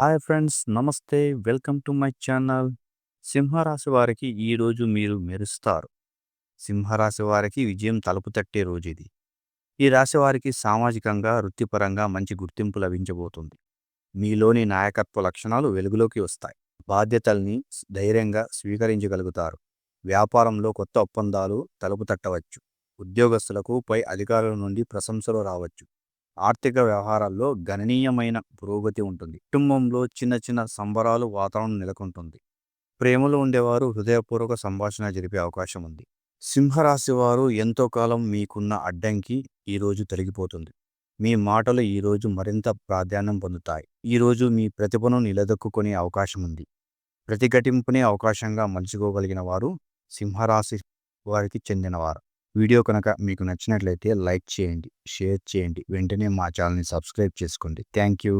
Hi friends, నమస్తే. Welcome to my channel. సింహరాశి వారికి ఈరోజు మీరు మెరుస్తారు. సింహరాశి వారికి విజయం తలుపు తట్టే రోజు ఇది. ఈ రాశి వారికి సామాజికంగా, వృత్తిపరంగా మంచి గుర్తింపు లభించబోతుంది. మీలోని నాయకత్వ లక్షణాలు వెలుగులోకి వస్తాయి. బాధ్యతల్ని ధైర్యంగా స్వీకరించగలుగుతారు. వ్యాపారంలో కొత్త ఒప్పందాలు తలుపు తట్టవచ్చు. ఉద్యోగస్తులకు పై అధికారుల నుండి ప్రశంసలు రావచ్చు. ఆర్థిక వ్యవహారాల్లో గణనీయమైన పురోగతి ఉంటుంది. కుటుంబంలో చిన్న చిన్న సంబరాలు వాతావరణం నెలకొంటుంది. ప్రేమలో ఉండేవారు హృదయపూర్వక సంభాషణ జరిపే అవకాశం ఉంది. సింహరాశి వారు ఎంతో కాలం మీకున్న అడ్డంకి ఈరోజు తొలగిపోతుంది. మీ మాటలు ఈరోజు మరింత ప్రాధాన్యం పొందుతాయి. ఈరోజు మీ ప్రతిభను నిలదొక్కునే అవకాశం ఉంది. ప్రతిఘటింపునే అవకాశంగా మలుచుకోగలిగిన వారు సింహరాశి వారికి చెందినవారు. వీడియో కనుక మీకు నచ్చినట్లయితే లైక్ చేయండి, షేర్ చేయండి. వెంటనే మా ఛానల్ని సబ్స్క్రైబ్ చేసుకోండి. Thank you.